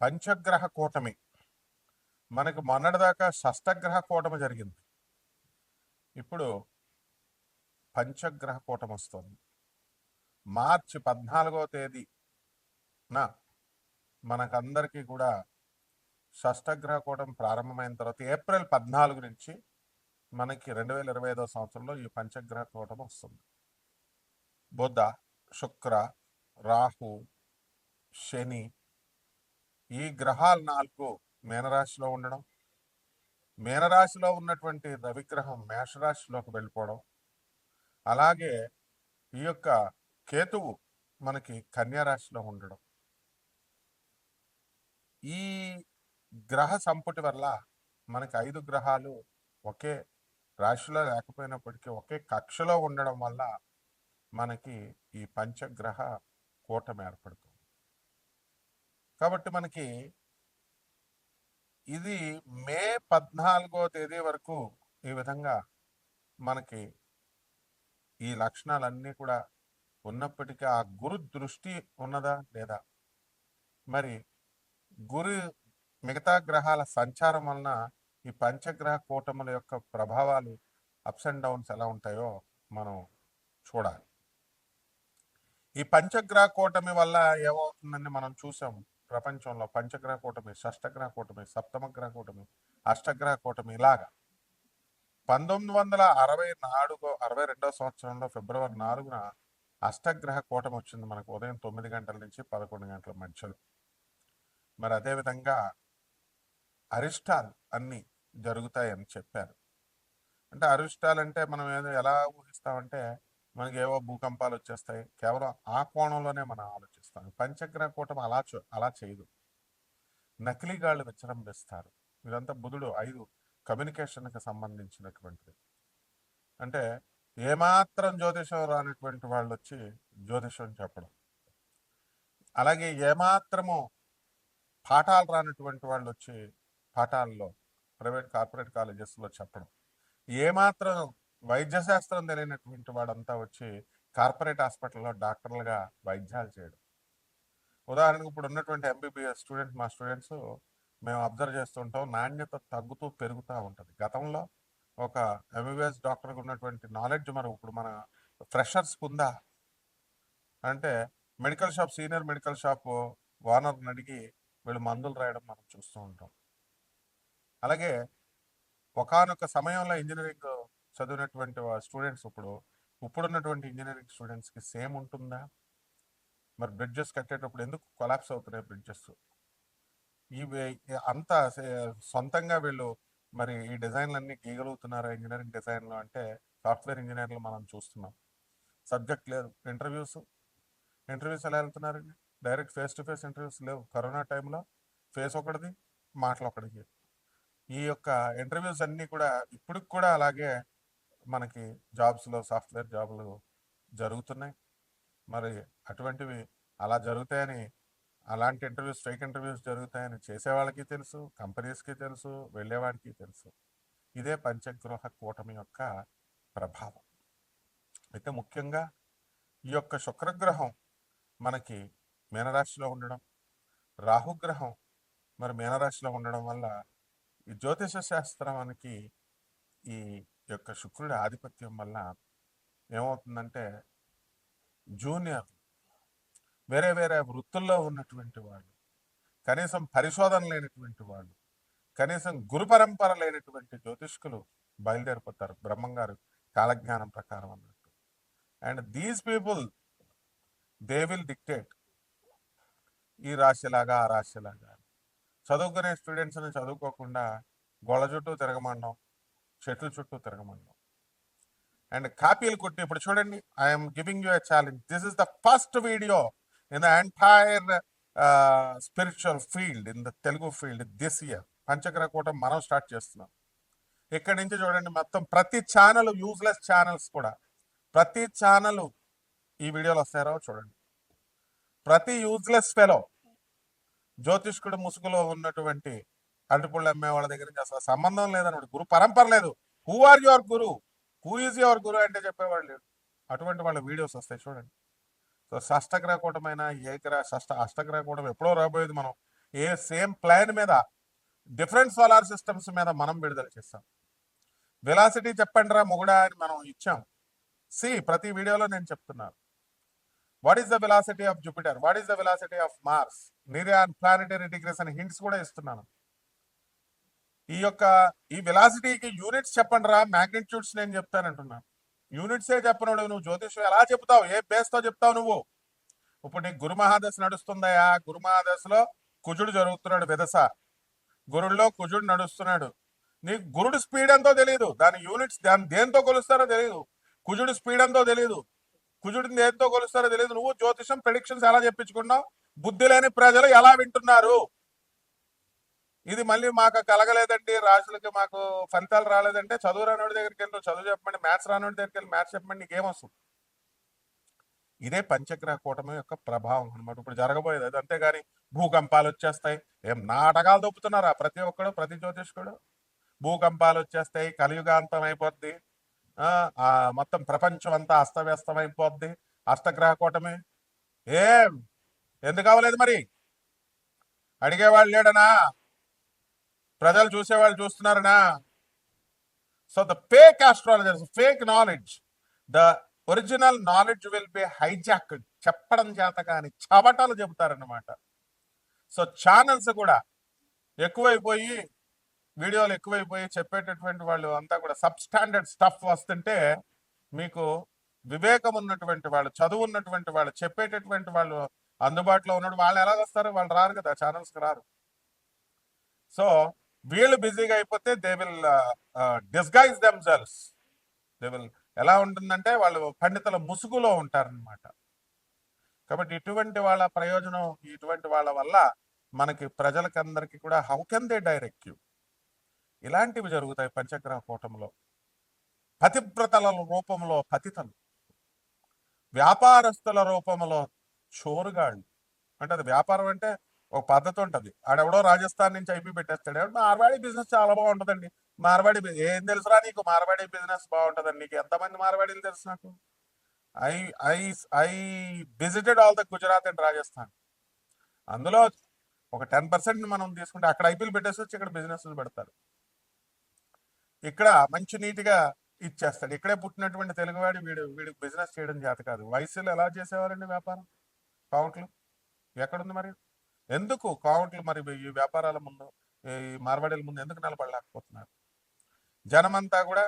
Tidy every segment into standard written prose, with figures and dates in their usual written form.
పంచగ్రహ కూటమి. మనకు మొన్నటిదాకా షష్టగ్రహ కూటమి జరిగింది. ఇప్పుడు పంచగ్రహ కూటమి వస్తుంది. మార్చి 14వ తేదీన మనకందరికీ కూడా షష్టగ్రహ కూటమి ప్రారంభమైన తర్వాత ఏప్రిల్ 14 నుంచి మనకి 2025వ సంవత్సరంలో ఈ పంచగ్రహ కూటమి వస్తుంది. బుధ, శుక్ర, రాహు, శని ఈ గ్రహాలు 4 మీనరాశిలో ఉండడం, మీనరాశిలో ఉన్నటువంటి రవిగ్రహం మేషరాశిలోకి వెళ్ళిపోవడం, అలాగే ఈ యొక్క కేతువు మనకి కన్యారాశిలో ఉండడం, ఈ గ్రహ సంపుటి వల్ల మనకి 5 గ్రహాలు ఒకే రాశిలో లేకపోయినప్పటికీ ఒకే కక్షలో ఉండడం వల్ల మనకి ఈ పంచగ్రహ కూటమి ఏర్పడుతుంది. కాబట్టి మనకి ఇది మే 14వ తేదీ వరకు ఈ విధంగా మనకి ఈ లక్షణాలన్నీ కూడా ఉన్నప్పటికీ ఆ గురు దృష్టి ఉన్నదా లేదా, మరి గురు మిగతా గ్రహాల సంచారం వలన ఈ పంచగ్రహ కూటముల యొక్క ప్రభావాలు అప్స్ అండ్ డౌన్స్ ఎలా ఉంటాయో మనం చూడాలి. ఈ పంచగ్రహ కూటమి వల్ల ఏమవుతుందని మనం చూసాం. ప్రపంచంలో పంచగ్రహ కూటమి, షష్టగ్రహ కూటమి, సప్తమ గ్రహ కూటమి, అష్టగ్రహ కూటమి ఇలాగా 1962వ సంవత్సరంలో ఫిబ్రవరి 4న అష్టగ్రహ కూటమి వచ్చింది మనకు ఉదయం 9 గంటల నుంచి 11 గంటల మధ్యలో. మరి అదేవిధంగా అరిష్టాలు అన్నీ జరుగుతాయని చెప్పారు. అంటే అరిష్టాలు అంటే మనం ఎలా ఊహిస్తామంటే మనకి ఏవో భూకంపాలు వచ్చేస్తాయి, కేవలం ఆ కోణంలోనే మనం ఆలోచిస్తాం. పంచగ్రహ కూటమి అలా చేయదు. నకిలీగాళ్ళు విజృంభిస్తారు. ఇదంతా బుధుడు 5 కమ్యూనికేషన్కి సంబంధించినటువంటిది. అంటే ఏమాత్రం జ్యోతిషం రానటువంటి వాళ్ళు వచ్చి జ్యోతిషం చెప్పడం, అలాగే ఏమాత్రము పాఠాలు రానటువంటి వాళ్ళు వచ్చి పాఠాల్లో ప్రైవేట్ కార్పొరేట్ కాలేజెస్లో చెప్పడం, ఏమాత్రం వైద్య శాస్త్రం తెలియనటువంటి వాడంతా వచ్చి కార్పొరేట్ హాస్పిటల్లో డాక్టర్లుగా వైద్యాలు చేయడం. ఉదాహరణకు ఇప్పుడు ఉన్నటువంటి ఎంబీబీఎస్ స్టూడెంట్స్, మా స్టూడెంట్స్ మేము అబ్జర్వ్ చేస్తుంటాం, నాణ్యత తగ్గుతూ పెరుగుతూ ఉంటుంది. గతంలో ఒక ఎంబీబీఎస్ డాక్టర్కి ఉన్నటువంటి నాలెడ్జ్ మనం ఇప్పుడు మన ఫ్రెషర్స్కి ఉందా అంటే medical shop, senior medical shop ఓనర్ని అడిగి వీళ్ళు మందులు రాయడం మనం చూస్తూ ఉంటాం. అలాగే ఒకానొక సమయంలో ఇంజనీరింగ్ చదివినటువంటి స్టూడెంట్స్ ఇప్పుడున్నటువంటి ఇంజనీరింగ్ స్టూడెంట్స్కి సేమ్ ఉంటుందా? మరి బ్రిడ్జెస్ కట్టేటప్పుడు ఎందుకు కొలాప్స్ అవుతున్నాయి బ్రిడ్జెస్? ఇవి అంతా సొంతంగా వీళ్ళు మరి ఈ డిజైన్లన్నీ గీయగలుగుతున్నారా ఇంజనీరింగ్ డిజైన్లో అంటే సాఫ్ట్వేర్ ఇంజనీర్లు మనం చూస్తున్నాం. సబ్జెక్ట్ లేదు, ఇంటర్వ్యూస్ ఎలా వెళ్తున్నారండి? Direct face to face interviews లేవు. కరోనా టైంలో ఫేస్ ఒకటిది, మాటలు ఒకటిది. ఈ యొక్క ఇంటర్వ్యూస్ అన్నీ కూడా ఇప్పటికి కూడా అలాగే మనకి జాబ్స్లో సాఫ్ట్వేర్ జాబులు జరుగుతున్నాయి. మరి అటువంటివి అలా జరుగుతాయని, అలాంటి ఇంటర్వ్యూస్, ఫేక్ ఇంటర్వ్యూస్ జరుగుతాయని చేసేవాళ్ళకి తెలుసు, కంపెనీస్కి తెలుసు, వెళ్ళేవాడికి తెలుసు. ఇదే పంచగ్రహ కూటమి యొక్క ప్రభావం. అయితే ముఖ్యంగా ఈ యొక్క శుక్రగ్రహం మనకి మీనరాశిలో ఉండడం, రాహుగ్రహం మరి మీనరాశిలో ఉండడం వల్ల ఈ జ్యోతిష శాస్త్రానికి ఈ యొక్క శుక్రుడి ఆధిపత్యం వల్ల ఏమవుతుందంటే జూనియర్ వేరే వేరే వృత్తుల్లో ఉన్నటువంటి వాళ్ళు, కనీసం పరిశోధన లేనటువంటి వాళ్ళు, కనీసం గురు పరంపర లేనటువంటి జ్యోతిష్కులు బయలుదేరిపోతారు బ్రహ్మంగారు కాలజ్ఞానం ప్రకారం అన్నట్టు. And these people they will dictate ఈ రాశిలాగా ఆ రాశిలాగా. చదువుకునే స్టూడెంట్స్ని చదువుకోకుండా గోళ్ళ చుట్టూ తిరగమండం, చెట్ల చుట్టూ తిరగమండం అండ్ కాపీలు కొట్టి. ఇప్పుడు చూడండి, I'm giving you a challenge. This is the first video in the entire spiritual field, in the Telugu field this year. పంచగ్రహ కూటమి మనం స్టార్ట్ చేస్తున్నాం. ఇక్కడి నుంచి చూడండి, మొత్తం ప్రతి ఛానల్, యూజ్లెస్ ఛానల్స్ కూడా ప్రతి ఛానల్ ఈ వీడియోలు వస్తారో చూడండి. ప్రతి యూజ్లెస్ ఫెలో, జ్యోతిష్కుడు ముసుగులో ఉన్నటువంటి అరటిపళ్ళు అమ్మే వాళ్ళ దగ్గర నుంచి అసలు సంబంధం లేదన్నమాట. గురు పరంపర లేదు. Who are your guru, who is your guru అంటే చెప్పేవాళ్ళు లేడు. అటువంటి వాళ్ళ వీడియోస్ వస్తాయి చూడండి. సో షష్టగ్రహ కూటమైన అష్టగ్రహ కూటమి ఎప్పుడో రాబోయేది. మనం సేమ్ ప్లాన్ మీద డిఫరెంట్ సోలార్ సిస్టమ్స్ మీద మనం విడుదల చేస్తాం. వెలాసిటీ చెప్పండి రా మొగుడా అని మనం ఇచ్చాం. ప్రతి వీడియోలో నేను చెప్తున్నాను. What is the velocity of Jupiter, what is the velocity of Mars, నిరియాన్ ప్లానెటరీ డిగ్రీస్ అని హింట్స్ కూడా ఇస్తున్నాను. ఈ వెలాసిటీకి యూనిట్స్ చెప్పండి రా, మ్యాగ్నిట్యూడ్స్ నేను చెప్తానంటున్నాను. యూనిట్సే చెప్పను. నువ్వు జ్యోతిష్యం ఎలా చెప్తావు, ఏ బేస్తో చెప్తావు నువ్వు? ఇప్పుడు నీకు గురు మహాదశ నడుస్తుందయా, గురు మహాదశలో కుజుడు జరుగుతున్నాడు, విదస గురుల్లో కుజుడు నడుస్తున్నాడు. నీకు గురుడు స్పీడ్ ఎంతో తెలియదు, దాని యూనిట్స్ దాని దేంతో కొలుస్తారో తెలియదు. కుజుడు స్పీడ్ ఎంతో తెలియదు, కుజుడిని దేంతో కొలుస్తారో తెలియదు. నువ్వు జ్యోతిషం ప్రెడిక్షన్స్ ఎలా చెప్పించుకున్నావు? బుద్ధి లేని ప్రజలు ఎలా వింటున్నారు? ఇది మళ్ళీ మాకు కలగలేదండి, రాజులకి మాకు ఫలితాలు రాలేదంటే చదువు రానోడి దగ్గరికి వెళ్ళి చదువు చెప్పండి, మ్యాథ్స్ రానోడి దగ్గరికి వెళ్ళి మ్యాథ్స్ చెప్పండి, నీకేమొస్తుంది? ఇదే పంచగ్రహ కూటమి యొక్క ప్రభావం అనమాట ఇప్పుడు జరగబోయేది. అది అంతేగాని భూకంపాలు వచ్చేస్తాయి, ఏం నాటకాలు దొప్పుతున్నారా ప్రతి ఒక్కడు, ప్రతి జ్యోతిష్కుడు? భూకంపాలు వచ్చేస్తాయి, కలియుగాంతం అయిపోద్ది, మొత్తం ప్రపంచం అంతా అస్తవ్యస్తం అయిపోద్ది, అష్టగ్రహ కూటమి. ఏం ఎందుకు అవ్వలేదు మరి? అడిగేవాళ్ళు లేడనా? ప్రజలు చూసేవాళ్ళు చూస్తున్నారనా? So the fake astrologers, fake knowledge, the original knowledge will be hijacked. చెప్పడం చేత కానీ చవటాలు చెబుతారన్నమాట. సో ఛానల్స్ కూడా ఎక్కువైపోయి, వీడియోలు ఎక్కువైపోయి చెప్పేటటువంటి వాళ్ళు అంతా కూడా సబ్ స్టాండర్డ్ స్టఫ్ వస్తుంటే, మీకు వివేకం ఉన్నటువంటి వాళ్ళు, చదువు ఉన్నటువంటి వాళ్ళు, చెప్పేటటువంటి వాళ్ళు అందుబాటులో ఉన్నప్పుడు వాళ్ళు ఎలా వస్తారు? వాళ్ళు రారు కదా, ఛానల్స్కి రారు. సో వీళ్ళు బిజీగా అయిపోతే they will disguise themselves. They will ఎలా ఉంటుందంటే వాళ్ళు పండితుల ముసుగులో ఉంటారనమాట. కాబట్టి ఇటువంటి వాళ్ళ ప్రయోజనం, ఇటువంటి వాళ్ళ వల్ల మనకి ప్రజలకందరికీ కూడా how can they direct you? ఇలాంటివి జరుగుతాయి పంచగ్రహ కూటంలో. పతివ్రతల రూపంలో పతితలు, వ్యాపారస్తుల రూపంలో చోరుగాళ్ళు. అంటే అది వ్యాపారం అంటే ఒక పద్ధతి ఉంటుంది. ఆడెవడో రాజస్థాన్ నుంచి ఐపీ పెట్టేస్తాడు, మార్వాడి బిజినెస్ చాలా బాగుంటుందండి. మార్వాడి ఏం తెలుసురా నీకు? మార్వాడి బిజినెస్ బాగుంటుందండి. నీకు ఎంతమంది మార్వాడీలు తెలుసు? నాకు I I I visited all the Gujarat and Rajasthan. అందులో ఒక 10% మనం తీసుకుంటే అక్కడ ఐపీలు పెట్టేసి వచ్చి ఇక్కడ బిజినెస్ పెడతారు. ఇక్కడ మంచి నీట్గా ఇచ్చేస్తాడు. ఇక్కడే పుట్టినటువంటి తెలుగువాడి వీడికి బిజినెస్ చేయడం చేత కాదు. వయసులో ఎలా చేసేవారండి వ్యాపారం? కౌంట్లు ఎక్కడుంది మరి? ఎందుకు కౌంట్లు మరి ఈ వ్యాపారాల ముందు, ఈ మార్వాడీల ముందు ఎందుకు నిలబడలేకపోతున్నారు? జనమంతా కూడా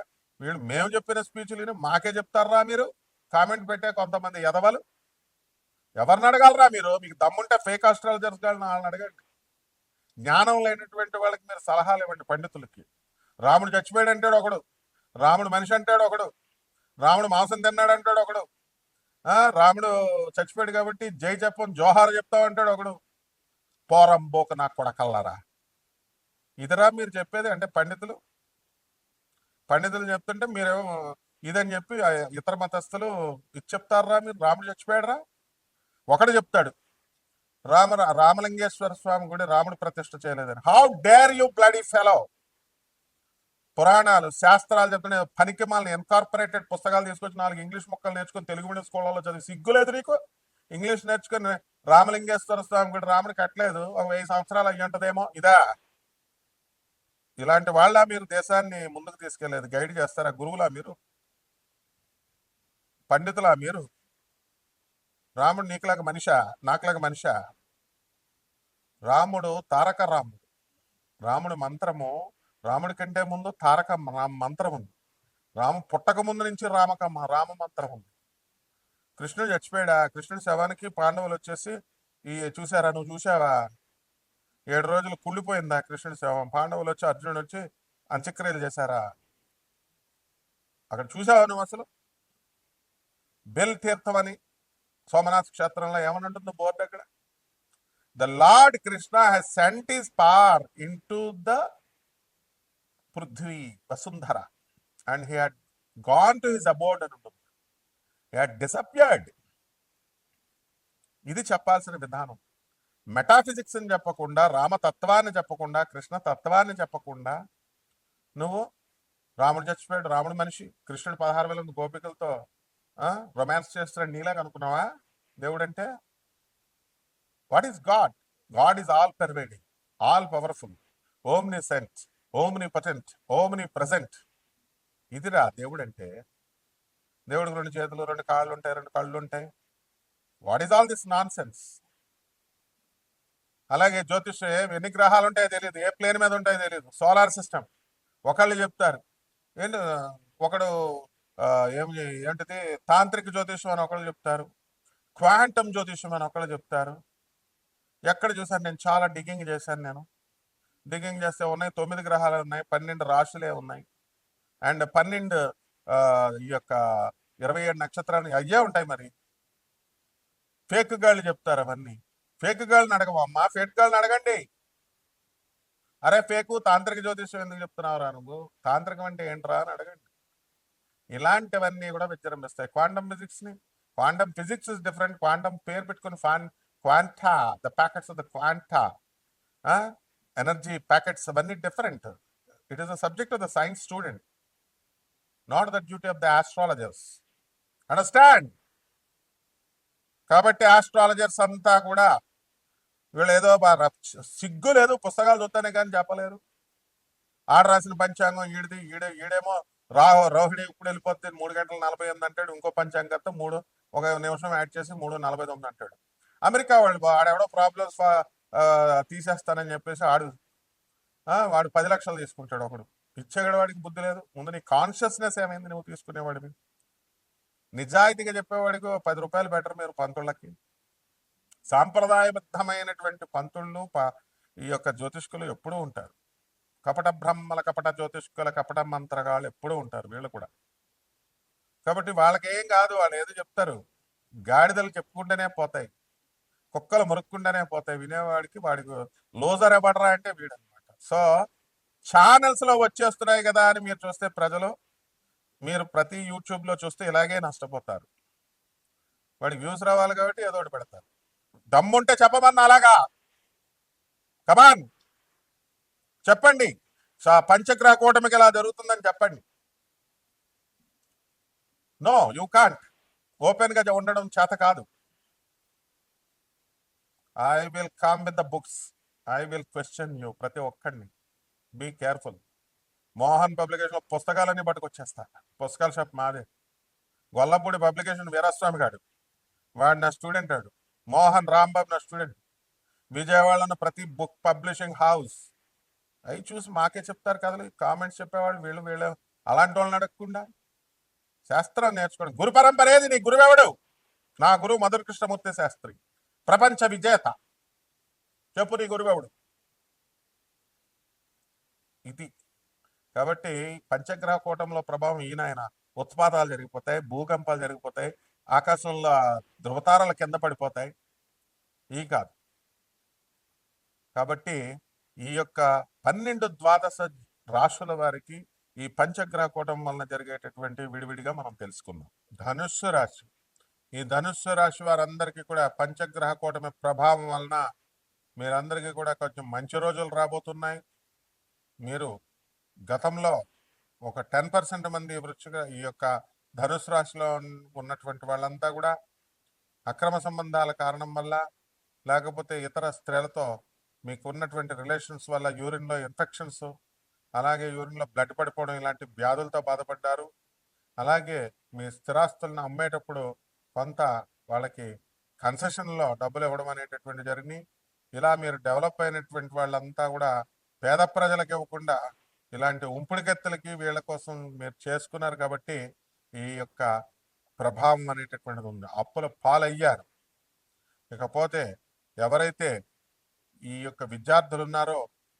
మేము చెప్పిన స్పీచ్లు మాకే చెప్తారా మీరు? కామెంట్ పెట్టే కొంతమంది ఎదవలు. ఎవరిని అడగాలరా మీరు? మీకు దమ్ముంటే ఫేక్ ఆస్ట్రాలజర్స్ వాళ్ళని అడగండి. జ్ఞానం లేనటువంటి వాళ్ళకి మీరు సలహాలు ఇవ్వండి. పండితులకి రాముడు చచ్చిపోయాడు అంటాడు ఒకడు, రాముడు మనిషి అంటాడు ఒకడు, రాముడు మాంసం తిన్నాడు అంటాడు ఒకడు, రాముడు చచ్చిపోయాడు కాబట్టి జై చెప్పని జోహార్ చెప్తావు అంటాడు ఒకడు. పోరంబోక నాకు కూడా కల్లారా, ఇదిరా మీరు చెప్పేది? అంటే పండితులు చెప్తుంటే మీరేమో ఇదని చెప్పి ఇతర మతస్థులు ఇది చెప్తారా మీరు? రాముడు చచ్చిపోయాడురా ఒకడు చెప్తాడు, రామలింగేశ్వర స్వామి గుడి రాముడు ప్రతిష్ఠ చేయలేదని. How dare you bloody fellow! పురాణాలు శాస్త్రాలు చెప్తున్న పనికి మాలని ఇన్కార్పొరేటెడ్ పుస్తకాలు తీసుకొచ్చి 4 ఇంగ్లీష్ మొక్కలు నేర్చుకుని తెలుగు మీడియం స్కూళ్ళలో చదివి సిగ్గులేదు నీకు? ఇంగ్లీష్ నేర్చుకుని రామలింగేశ్వర స్వామి గుడి రాముడు కట్టలేదు, ఒక 1000 సంవత్సరాలు అయ్యి ఉంటదేమో. ఇలాంటి వాళ్ళ మీరు దేశాన్ని ముందుకు తీసుకెళ్లేదు? గైడ్ చేస్తారా? గురువులా మీరు? పండితులా మీరు? రాముడు నీకులాగా మనిషా, నాకులాగా మనిషా? రాముడు తారక రాముడు. రాముడు మంత్రము, రాముడి కంటే ముందు తారక మంత్రం ఉంది. రాము పుట్టక ముందు నుంచి రామ మంత్రం ఉంది. కృష్ణుడు చచ్చిపోయాడా? కృష్ణుడి శవానికి పాండవులు వచ్చేసి చూసారా, నువ్వు చూసావా? 7 రోజులు కుళ్ళిపోయిందా కృష్ణుడి శవం? పాండవులు వచ్చి, అర్జునుడు వచ్చి అంత్యక్రియలు చేశారా? అక్కడ చూసావా నువ్వు? అసలు బెల్ తీర్థం అని సోమనాథ్ క్షేత్రంలో ఏమనంటుందో బోర్డు అక్కడ, the lord Krishna has sent his power into the Prithvi Vasundhara and he had gone to his అబోర్డ్ అని ఉంటుంది. He had disappeared. ఇది చెప్పాల్సిన విధానం. మెటాఫిజిక్స్ అని చెప్పకుండా, రామతత్వాన్ని చెప్పకుండా, కృష్ణ తత్వాన్ని చెప్పకుండా నువ్వు రాముడు చచ్చిపోయాడు, రాముడు మనిషి, కృష్ణుడు 16,000 గోపికలతో రొమాన్స్ చేస్తున్నాడు నీలాగా అనుకున్నావా దేవుడంటే? What is God? God is all pervading, all powerful, omniscient, omnipotent, omnipresent. ఇదిరా దేవుడు అంటే. దేవుడికి 2 చేతులు, 2 కాళ్ళు ఉంటాయి, 2 కళ్ళు ఉంటాయి. What is all this non sense? అలాగే జ్యోతిష్యం ఎన్ని గ్రహాలు ఉంటాయో తెలియదు, ఏ ప్లేన్ మీద ఉంటాయో తెలియదు. సోలార్ సిస్టమ్ ఒకళ్ళు చెప్తారు ఏంటి, ఒకడు ఏంటిది తాంత్రిక జ్యోతిష్యం అని ఒకళ్ళు చెప్తారు, క్వాంటమ్ జ్యోతిష్యం అని ఒకళ్ళు చెప్తారు. ఎక్కడ చూసాను నేను, చాలా డిగ్గింగ్ చేశాను నేను. డిగ్గింగ్ చేస్తే ఉన్నాయి 9 గ్రహాలు ఉన్నాయి, 12 రాశులే ఉన్నాయి, అండ్ 12 ఈ యొక్క 27 నక్షత్రాలు అయ్యే ఉంటాయి. మరి ఫేక్ గాళ్ళు చెప్తారు అవన్నీ. ఫేక్ గాళ్ళని అడగమమ్మా, ఫేక్ గాళ్ళని అడగండి. అరే ఫేకు తాంత్రిక జ్యోతిష్యం ఎందుకు చెప్తున్నావురా నువ్వు, తాంత్రికం అంటే ఏంట్రా అని అడగండి. ఇలాంటివన్నీ కూడా విజృంభిస్తాయి. Quantum physics is different. Quantum పేరు పెట్టుకుని quanta, the packets of the quanta, energy packets, అవన్నీ different. It is the subject of the science student, not the duty of the astrologers. Understand? కాబట్టి ఆస్ట్రాలజర్స్ అంతా కూడా వీళ్ళు ఏదో సిగ్గు లేదు, పుస్తకాలు చూస్తానే కానీ చెప్పలేరు. ఆడ రాసిన పంచాంగం ఈడేమో రోహిణి ఇప్పుడు వెళ్ళిపోతే 3 గంటల 48 అంటాడు, ఇంకో పంచాంగంతో 1 నిమిషం యాడ్ చేసి 3:49 అంటాడు. అమెరికా వాళ్ళు ఆడెవడో ప్రాబ్లమ్స్ తీసేస్తానని చెప్పేసి వాడు 10 లక్షలు తీసుకుంటాడు. ఒకడు ఇచ్చేగడ, వాడికి బుద్ధి లేదు. ముందు నీ కాన్షియస్నెస్ ఏమైంది నువ్వు తీసుకునేవాడివి? నిజాయితీగా చెప్పేవాడికి 10 రూపాయలు బెటర్ మీరు పంతుళ్ళకి. సాంప్రదాయబద్ధమైనటువంటి పంతుళ్ళు ఈ యొక్క జ్యోతిష్కులు ఎప్పుడూ ఉంటారు. కపట బ్రహ్మల, కపట జ్యోతిష్కుల, కపట మంత్రగాళ్ళు ఎప్పుడూ ఉంటారు వీళ్ళు కూడా. కాబట్టి వాళ్ళకేం కాదు, వాళ్ళు ఏదో చెప్తారు. గాడిదలు చెప్పుకుంటేనే పోతాయి, కుక్కలు మురుక్కుంటేనే పోతాయి. వినేవాడికి వాడికి లోజర్ ఎవడరా అంటే వీడనమాట. సో ఛానల్స్ లో వచ్చేస్తున్నాయి కదా అని మీరు చూస్తే ప్రజలు, మీరు ప్రతి యూట్యూబ్ లో చూస్తే ఇలాగే నష్టపోతారు. వాడికి వ్యూస్ రావాలి కాబట్టి ఏదో ఒకటి పెడతారు. దమ్ముంటే చెప్పమన్నా అలాగా, కమాన్ చెప్పండి. పంచగ్రహ కూటమికి ఎలా జరుగుతుందని చెప్పండి. No, you can't. ఓపెన్ గా ఉండడం చేత కాదు. I will come with the books, I will question you, ప్రతి ఒక్కడిని. Be careful. మోహన్ పబ్లికేషన్ పుస్తకాలన్నీ పట్టుకొచ్చేస్తా. పుస్తకాల షాప్ మాదే. గొల్లపూడి పబ్లికేషన్ వీరాస్వామి గారు, వాడు నా స్టూడెంట్. వాడు మోహన్ రాంబాబు నా స్టూడెంట్. విజయవాడలో ప్రతి బుక్ పబ్లిషింగ్ హౌస్ అవి చూసి మాకే చెప్తారు కదలు. కామెంట్స్ చెప్పేవాళ్ళు వీళ్ళు అలాంటి వాళ్ళని అడగకుండా శాస్త్రం నేర్చుకోండి. గురు పరంపర ఏది? నీ గురువెవడు? నా గురువు మధుర కృష్ణమూర్తి శాస్త్రి, ప్రపంచ విజేత. చెప్పు నీ గురువెవడు? ఇది. కాబట్టి పంచగ్రహ కూటంలో ప్రభావం ఈయన ఉత్పాతాలు జరిగిపోతాయి, భూకంపాలు జరిగిపోతాయి, ఆకాశంలో ధృవతారాల కింద పడిపోతాయి. ఈ కాదు. కాబట్టి ఈ యొక్క 12 ద్వాదశ రాశుల వారికి ఈ పంచగ్రహ కూటం వలన జరిగేటటువంటి విడివిడిగా మనం తెలుసుకుందాం. ధనుస్సు రాశి. ఈ ధనుస్సు రాశి వారందరికీ కూడా పంచగ్రహ కూటమి ప్రభావం వలన మీరందరికీ కూడా కొంచెం మంచి రోజులు రాబోతున్నాయి. మీరు గతంలో ఒక 10% మంది ఈ యొక్క ధనుసు రాశిలో ఉన్నటువంటి వాళ్ళంతా కూడా అక్రమ సంబంధాల కారణం వల్ల, లేకపోతే ఇతర స్త్రీలతో మీకు ఉన్నటువంటి రిలేషన్స్ వల్ల యూరిన్లో ఇన్ఫెక్షన్స్, అలాగే యూరిన్లో బ్లడ్ పడిపోవడం, ఇలాంటి వ్యాధులతో బాధపడ్డారు. అలాగే మీ స్థిరాస్తులను అమ్మేటప్పుడు కొంత వాళ్ళకి కన్సెషన్లో డబ్బులు ఇవ్వడం అనేటటువంటి జరిగినాయి. ఇలా మీరు డెవలప్ అయినటువంటి వాళ్ళంతా కూడా పేద ప్రజలకు ఇవ్వకుండా ఇలాంటి ఉంపుడుగెత్తులకి వీళ్ళ కోసం మీరు చేసుకున్నారు. కాబట్టి ఈ యొక్క ప్రభావం అనేటటువంటిది ఉంది. అప్పుల పాలయ్యారు. ఇకపోతే ఎవరైతే ఈ యొక్క విద్యార్థులు ఉన్నారో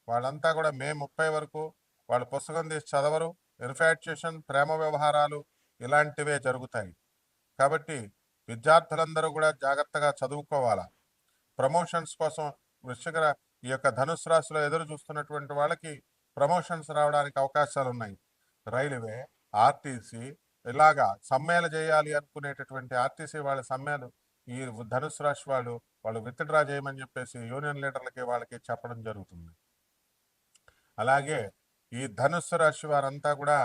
వాళ్ళంతా కూడా మే 30 వరకు వాళ్ళు పుస్తకం తీసి చదవరు. ఇన్ఫాక్చుయేషన్, ప్రేమ వ్యవహారాలు ఇలాంటివే జరుగుతాయి. కాబట్టి విద్యార్థులందరూ కూడా జాగ్రత్తగా చదువుకోవాలా. ప్రమోషన్స్ కోసం ఈ యొక్క ధనుసు రాశిలో ఎదురు చూస్తున్నటువంటి వాళ్ళకి ప్రమోషన్స్ రావడానికి అవకాశాలు ఉన్నాయి. రైల్వే, ఆర్టీసీ ఇలాగా సమ్మెలు చేయాలి అనుకునేటటువంటి ఆర్టీసీ వాళ్ళ సమ్మెలు ఈ ధనుసు రాశి వాళ్ళు విత్డ్రా చేయమని చెప్పేసి యూనియన్ లీడర్లకి వాళ్ళకి చెప్పడం జరుగుతుంది. అలాగే ఈ ధనుస్సు రాశి వారంతా కూడా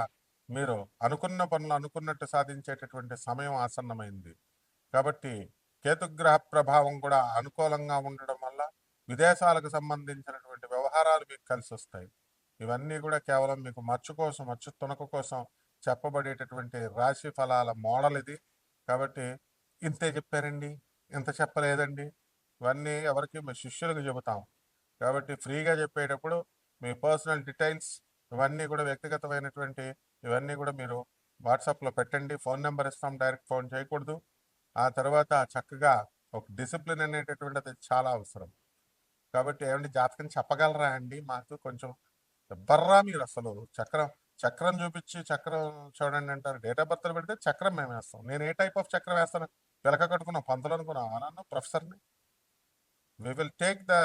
మీరు అనుకున్న పనులు అనుకున్నట్టు సాధించేటటువంటి సమయం ఆసన్నమైంది. కాబట్టి కేతుగ్రహ ప్రభావం కూడా అనుకూలంగా ఉండడం వల్ల విదేశాలకు సంబంధించినటువంటి వ్యవహారాలు మీకు కలిసి వస్తాయి. ఇవన్నీ కూడా కేవలం మీకు మచ్చు కోసం, మచ్చు తునక కోసం చెప్పబడేటటువంటి రాశి ఫలాల మోడల్ ఇది. కాబట్టి ఇంతే చెప్పారండి, ఇంత చెప్పలేదండి, ఇవన్నీ ఎవరికి మీ శిష్యులకు చెబుతాం. కాబట్టి ఫ్రీగా చెప్పేటప్పుడు మీ పర్సనల్ డీటెయిల్స్ ఇవన్నీ కూడా వ్యక్తిగతమైనటువంటి ఇవన్నీ కూడా మీరు వాట్సాప్లో పెట్టండి. ఫోన్ నెంబర్ ఇస్తాం, డైరెక్ట్ ఫోన్ చేయకూడదు. ఆ తర్వాత చక్కగా ఒక డిసిప్లిన్ అనేటటువంటిది చాలా అవసరం. కాబట్టి ఏమండి జాతకం చెప్పగలరా అండి మాకు కొంచెం? ఎవ్వర్రా మీరు అసలు చక్రం చూపించి చక్రం చూడండి అంటారు. డేట్ ఆఫ్ బర్త్ పెడితే చక్రం మేము వేస్తాం. నేను ఏ టైప్ ఆఫ్ చక్రం వేస్తాను? పిలక కట్టుకున్నాం, పంతులు అనుకున్నాం అన్న ప్రొఫెసర్ని. We will take the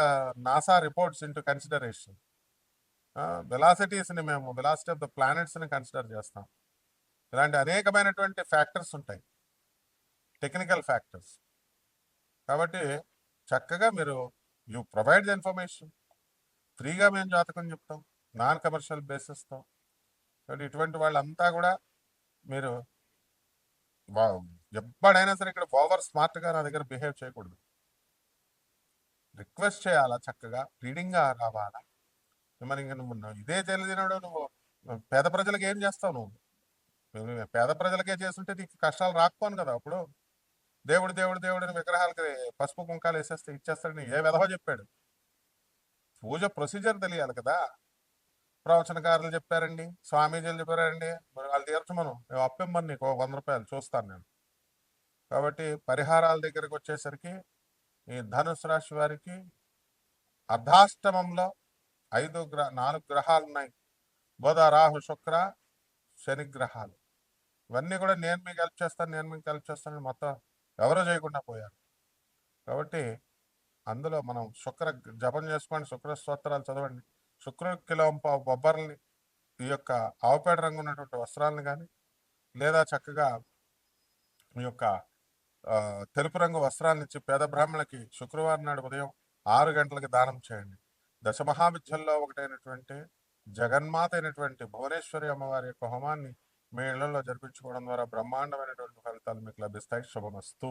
NASA reports into consideration. వెలాసిటీస్ని మేము వెలాసిటీ ఆఫ్ ద ప్లానెట్స్ని కన్సిడర్ చేస్తాం. ఇలాంటి అనేకమైనటువంటి ఫ్యాక్టర్స్ ఉంటాయి, టెక్నికల్ ఫ్యాక్టర్స్. కాబట్టి చక్కగా మీరు యూ ప్రొవైడ్ ద ఇన్ఫర్మేషన్. ఫ్రీగా మేము జాతకం చెప్తాం, నాన్ కమర్షియల్ బేసిస్తో. కాబట్టి ఇటువంటి వాళ్ళంతా కూడా మీరు ఎప్పుడైనా సరే ఇక్కడ ఓవర్ స్మార్ట్గా నా దగ్గర బిహేవ్ చేయకూడదు. రిక్వెస్ట్ చేయాలా, చక్కగా రీడింగ్గా రావాలా. మరి ఇంక నువ్వు ఇదే తెలియదినాడు నువ్వు పేద ప్రజలకు ఏం చేస్తావు? నువ్వు పేద ప్రజలకే చేస్తుంటే నీకు కష్టాలు రాకపోను కదా. అప్పుడు దేవుడు దేవుడు దేవుడిని విగ్రహాలకి పసుపు కుంకాలు వేసేస్తే ఇచ్చేస్తాడని ఏ విధవ చెప్పాడు? పూజ ప్రొసీజర్ తెలియాలి కదా. ప్రవచనకారులు చెప్పారండి, స్వామీజీలు చెప్పారండి, మరి వాళ్ళు తీర్చమను, మేము అప్పిమ్మని నీకు 100 రూపాయలు చూస్తాను నేను. కాబట్టి పరిహారాల దగ్గరికి వచ్చేసరికి ఈ ధనుసు రాశి వారికి అర్ధాష్టమంలో 4 గ్రహాలు ఉన్నాయి. బుధ, రాహు, శుక్ర, శని గ్రహాలు. ఇవన్నీ కూడా నేను మీకు హెల్ప్ చేస్తాను మొత్తం ఎవరో చేయకుండా పోయారు. కాబట్టి అందులో మనం శుక్ర జపం చేసుకోండి, శుక్ర స్తోత్రాలు చదవండి. శుక్రుడికి కిలోంపావు బొబ్బర్ని, ఈ యొక్క ఆవుపేట రంగు ఉన్నటువంటి వస్త్రాలను కానీ, లేదా చక్కగా ఈ యొక్క తెలుపు రంగు వస్త్రాలను ఇచ్చి పేద బ్రాహ్మణులకి శుక్రవారం నాడు ఉదయం 6 గంటలకి దానం చేయండి. దశమహావిద్యల్లో ఒకటైనటువంటి జగన్మాత అయినటువంటి భువనేశ్వరి అమ్మవారి యొక్క హోమాన్ని మీ ఇళ్లలో జరిపించుకోవడం ద్వారా బ్రహ్మాండమైనటువంటి ఫలితాలు మీకు లభిస్తాయి. శుభమస్తు.